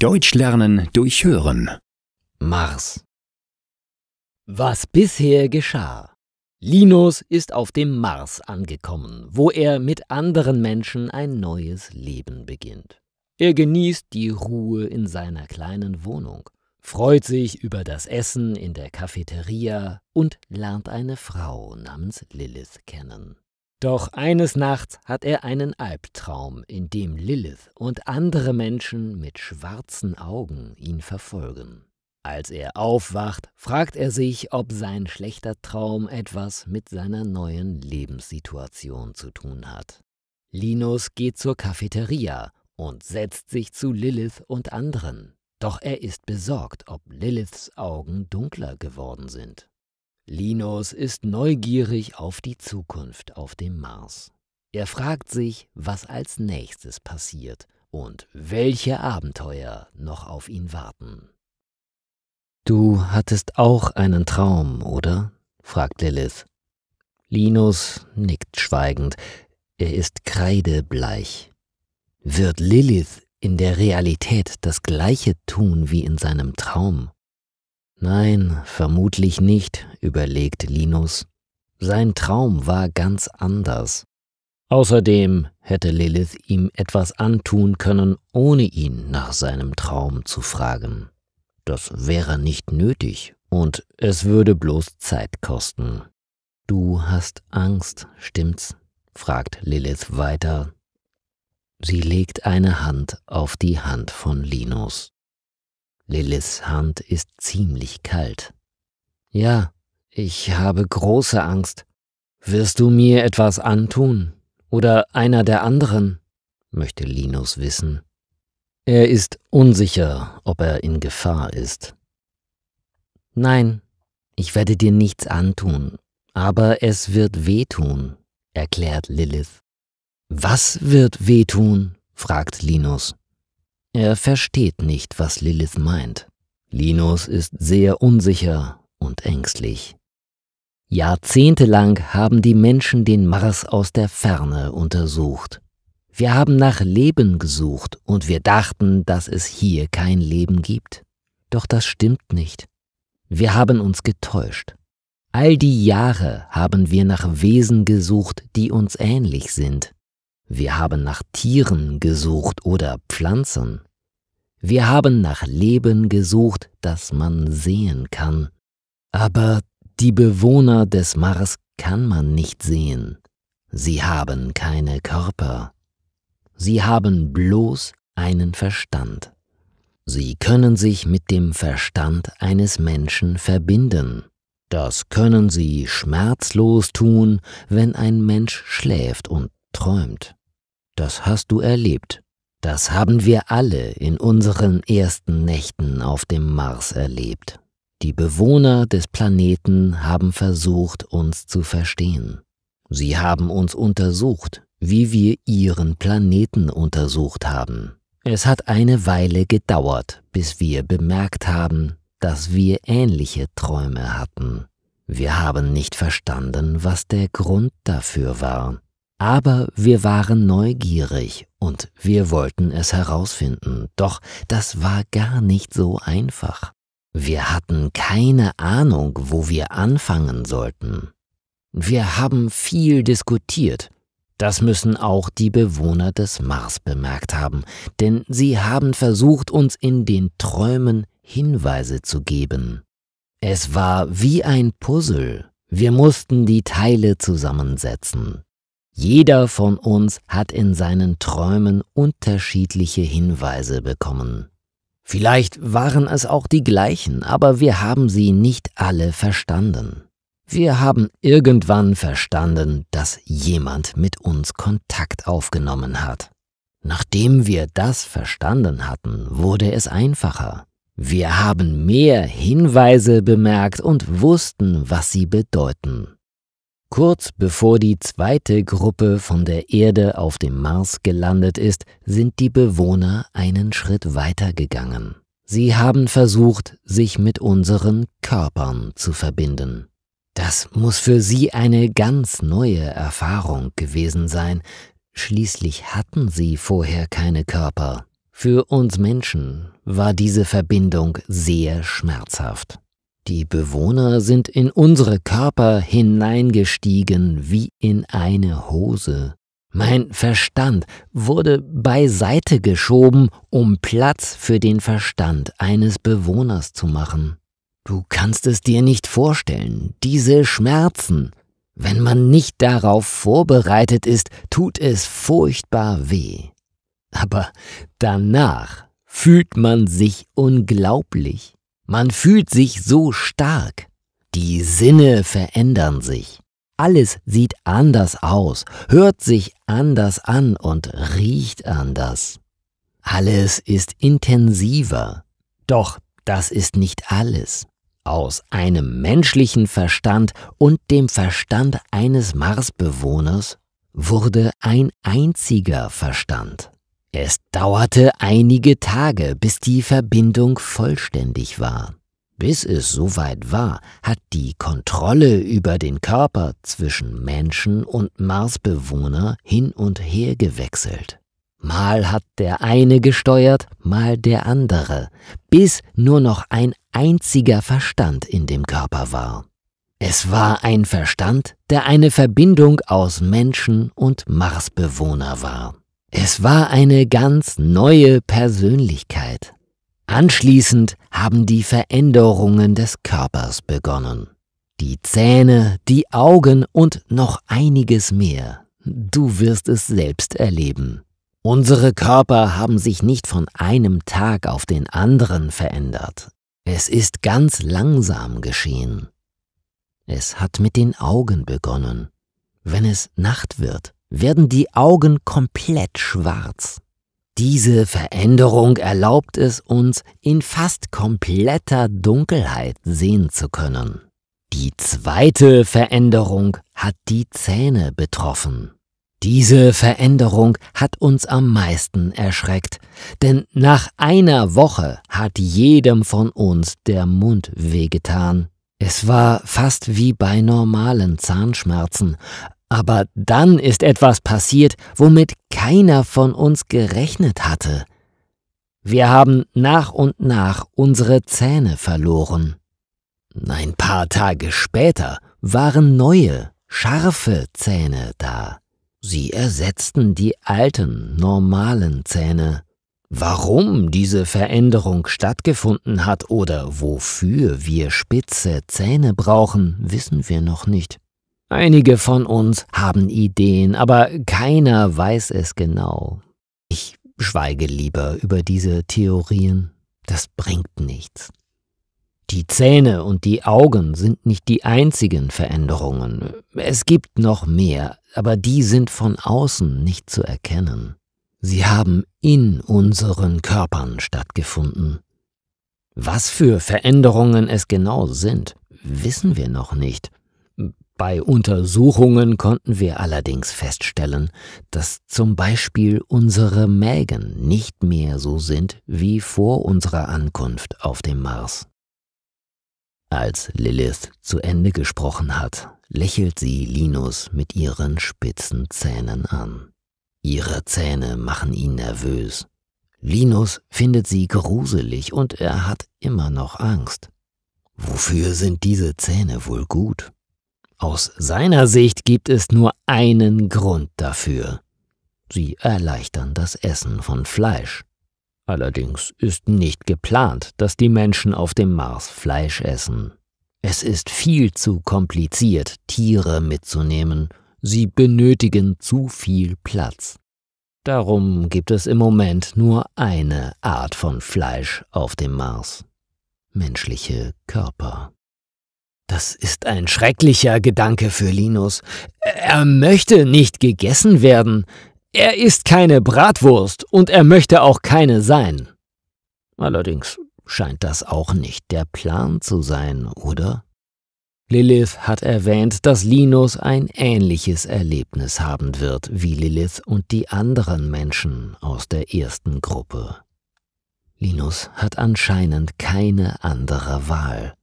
Deutsch lernen durch Hören. Mars. Was bisher geschah. Linus ist auf dem Mars angekommen, wo er mit anderen Menschen ein neues Leben beginnt. Er genießt die Ruhe in seiner kleinen Wohnung, freut sich über das Essen in der Cafeteria und lernt eine Frau namens Lilith kennen. Doch eines Nachts hat er einen Albtraum, in dem Lilith und andere Menschen mit schwarzen Augen ihn verfolgen. Als er aufwacht, fragt er sich, ob sein schlechter Traum etwas mit seiner neuen Lebenssituation zu tun hat. Linus geht zur Cafeteria und setzt sich zu Lilith und anderen. Doch er ist besorgt, ob Liliths Augen dunkler geworden sind. Linus ist neugierig auf die Zukunft auf dem Mars. Er fragt sich, was als nächstes passiert und welche Abenteuer noch auf ihn warten. »Du hattest auch einen Traum, oder?« fragt Lilith. Linus nickt schweigend. Er ist kreidebleich. Wird Lilith in der Realität das Gleiche tun wie in seinem Traum? Nein, vermutlich nicht, überlegt Linus. Sein Traum war ganz anders. Außerdem hätte Lilith ihm etwas antun können, ohne ihn nach seinem Traum zu fragen. Das wäre nicht nötig und es würde bloß Zeit kosten. »Du hast Angst, stimmt's?« fragt Lilith weiter. Sie legt eine Hand auf die Hand von Linus. Liliths Hand ist ziemlich kalt. »Ja, ich habe große Angst. Wirst du mir etwas antun? Oder einer der anderen?« möchte Linus wissen. Er ist unsicher, ob er in Gefahr ist. »Nein, ich werde dir nichts antun, aber es wird wehtun«, erklärt Lilith. »Was wird wehtun?« fragt Linus. Er versteht nicht, was Lilith meint. Linus ist sehr unsicher und ängstlich. Jahrzehntelang haben die Menschen den Mars aus der Ferne untersucht. Wir haben nach Leben gesucht und wir dachten, dass es hier kein Leben gibt. Doch das stimmt nicht. Wir haben uns getäuscht. All die Jahre haben wir nach Wesen gesucht, die uns ähnlich sind. Wir haben nach Tieren gesucht oder Pflanzen. Wir haben nach Leben gesucht, das man sehen kann. Aber die Bewohner des Mars kann man nicht sehen. Sie haben keine Körper. Sie haben bloß einen Verstand. Sie können sich mit dem Verstand eines Menschen verbinden. Das können sie schmerzlos tun, wenn ein Mensch schläft und träumt. Das hast du erlebt. Das haben wir alle in unseren ersten Nächten auf dem Mars erlebt. Die Bewohner des Planeten haben versucht, uns zu verstehen. Sie haben uns untersucht, wie wir ihren Planeten untersucht haben. Es hat eine Weile gedauert, bis wir bemerkt haben, dass wir ähnliche Träume hatten. Wir haben nicht verstanden, was der Grund dafür war. Aber wir waren neugierig und wir wollten es herausfinden, doch das war gar nicht so einfach. Wir hatten keine Ahnung, wo wir anfangen sollten. Wir haben viel diskutiert. Das müssen auch die Bewohner des Mars bemerkt haben, denn sie haben versucht, uns in den Träumen Hinweise zu geben. Es war wie ein Puzzle. Wir mussten die Teile zusammensetzen. Jeder von uns hat in seinen Träumen unterschiedliche Hinweise bekommen. Vielleicht waren es auch die gleichen, aber wir haben sie nicht alle verstanden. Wir haben irgendwann verstanden, dass jemand mit uns Kontakt aufgenommen hat. Nachdem wir das verstanden hatten, wurde es einfacher. Wir haben mehr Hinweise bemerkt und wussten, was sie bedeuten. Kurz bevor die zweite Gruppe von der Erde auf dem Mars gelandet ist, sind die Bewohner einen Schritt weiter gegangen. Sie haben versucht, sich mit unseren Körpern zu verbinden. Das muss für sie eine ganz neue Erfahrung gewesen sein. Schließlich hatten sie vorher keine Körper. Für uns Menschen war diese Verbindung sehr schmerzhaft. Die Bewohner sind in unsere Körper hineingestiegen wie in eine Hose. Mein Verstand wurde beiseite geschoben, um Platz für den Verstand eines Bewohners zu machen. Du kannst es dir nicht vorstellen, diese Schmerzen. Wenn man nicht darauf vorbereitet ist, tut es furchtbar weh. Aber danach fühlt man sich unglaublich. Man fühlt sich so stark. Die Sinne verändern sich. Alles sieht anders aus, hört sich anders an und riecht anders. Alles ist intensiver. Doch das ist nicht alles. Aus einem menschlichen Verstand und dem Verstand eines Marsbewohners wurde ein einziger Verstand. Es dauerte einige Tage, bis die Verbindung vollständig war. Bis es soweit war, hat die Kontrolle über den Körper zwischen Menschen und Marsbewohner hin und her gewechselt. Mal hat der eine gesteuert, mal der andere, bis nur noch ein einziger Verstand in dem Körper war. Es war ein Verstand, der eine Verbindung aus Menschen und Marsbewohner war. Es war eine ganz neue Persönlichkeit. Anschließend haben die Veränderungen des Körpers begonnen. Die Zähne, die Augen und noch einiges mehr. Du wirst es selbst erleben. Unsere Körper haben sich nicht von einem Tag auf den anderen verändert. Es ist ganz langsam geschehen. Es hat mit den Augen begonnen. Wenn es Nacht wird, werden die Augen komplett schwarz. Diese Veränderung erlaubt es uns, in fast kompletter Dunkelheit sehen zu können. Die zweite Veränderung hat die Zähne betroffen. Diese Veränderung hat uns am meisten erschreckt, denn nach einer Woche hat jedem von uns der Mund wehgetan. Es war fast wie bei normalen Zahnschmerzen, aber dann ist etwas passiert, womit keiner von uns gerechnet hatte. Wir haben nach und nach unsere Zähne verloren. Ein paar Tage später waren neue, scharfe Zähne da. Sie ersetzten die alten, normalen Zähne. Warum diese Veränderung stattgefunden hat oder wofür wir spitze Zähne brauchen, wissen wir noch nicht. Einige von uns haben Ideen, aber keiner weiß es genau. Ich schweige lieber über diese Theorien. Das bringt nichts. Die Zähne und die Augen sind nicht die einzigen Veränderungen. Es gibt noch mehr, aber die sind von außen nicht zu erkennen. Sie haben in unseren Körpern stattgefunden. Was für Veränderungen es genau sind, wissen wir noch nicht. Bei Untersuchungen konnten wir allerdings feststellen, dass zum Beispiel unsere Mägen nicht mehr so sind wie vor unserer Ankunft auf dem Mars. Als Lilith zu Ende gesprochen hat, lächelt sie Linus mit ihren spitzen Zähnen an. Ihre Zähne machen ihn nervös. Linus findet sie gruselig und er hat immer noch Angst. Wofür sind diese Zähne wohl gut? Aus seiner Sicht gibt es nur einen Grund dafür. Sie erleichtern das Essen von Fleisch. Allerdings ist nicht geplant, dass die Menschen auf dem Mars Fleisch essen. Es ist viel zu kompliziert, Tiere mitzunehmen. Sie benötigen zu viel Platz. Darum gibt es im Moment nur eine Art von Fleisch auf dem Mars: menschliche Körper. Das ist ein schrecklicher Gedanke für Linus. Er möchte nicht gegessen werden. Er ist keine Bratwurst und er möchte auch keine sein. Allerdings scheint das auch nicht der Plan zu sein, oder? Lilith hat erwähnt, dass Linus ein ähnliches Erlebnis haben wird wie Lilith und die anderen Menschen aus der ersten Gruppe. Linus hat anscheinend keine andere Wahl.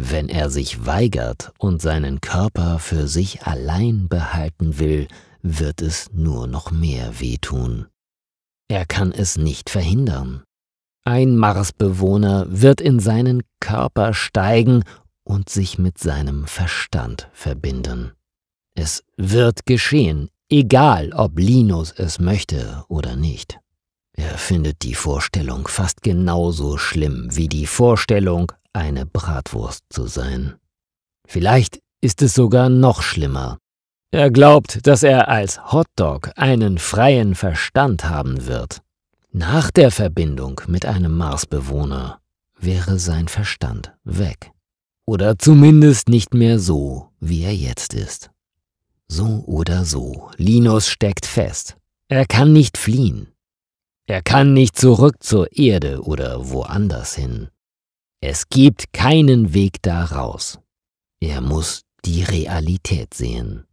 Wenn er sich weigert und seinen Körper für sich allein behalten will, wird es nur noch mehr wehtun. Er kann es nicht verhindern. Ein Marsbewohner wird in seinen Körper steigen und sich mit seinem Verstand verbinden. Es wird geschehen, egal ob Linus es möchte oder nicht. Er findet die Vorstellung fast genauso schlimm wie die Vorstellung, eine Bratwurst zu sein. Vielleicht ist es sogar noch schlimmer. Er glaubt, dass er als Hotdog einen freien Verstand haben wird. Nach der Verbindung mit einem Marsbewohner wäre sein Verstand weg. Oder zumindest nicht mehr so, wie er jetzt ist. So oder so, Linus steckt fest. Er kann nicht fliehen. Er kann nicht zurück zur Erde oder woanders hin. Es gibt keinen Weg da raus. Er muss die Realität sehen.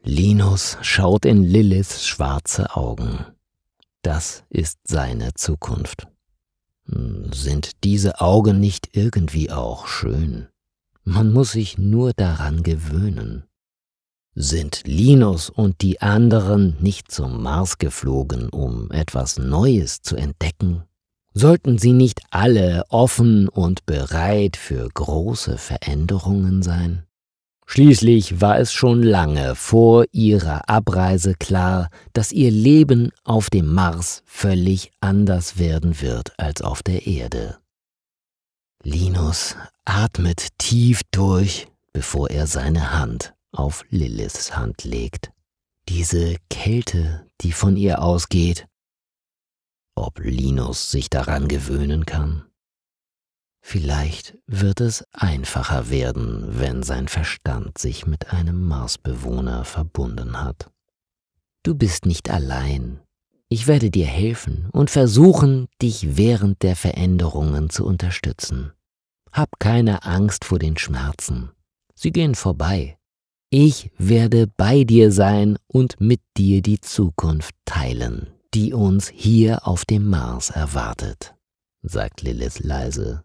Linus schaut in Liliths schwarze Augen. Das ist seine Zukunft. Sind diese Augen nicht irgendwie auch schön? Man muss sich nur daran gewöhnen. Sind Linus und die anderen nicht zum Mars geflogen, um etwas Neues zu entdecken? Sollten sie nicht alle offen und bereit für große Veränderungen sein? Schließlich war es schon lange vor ihrer Abreise klar, dass ihr Leben auf dem Mars völlig anders werden wird als auf der Erde. Linus atmet tief durch, bevor er seine Hand auf Liliths Hand legt. Diese Kälte, die von ihr ausgeht. Ob Linus sich daran gewöhnen kann? Vielleicht wird es einfacher werden, wenn sein Verstand sich mit einem Marsbewohner verbunden hat. Du bist nicht allein. Ich werde dir helfen und versuchen, dich während der Veränderungen zu unterstützen. Hab keine Angst vor den Schmerzen. Sie gehen vorbei. Ich werde bei dir sein und mit dir die Zukunft teilen, die uns hier auf dem Mars erwartet, sagt Lilith leise.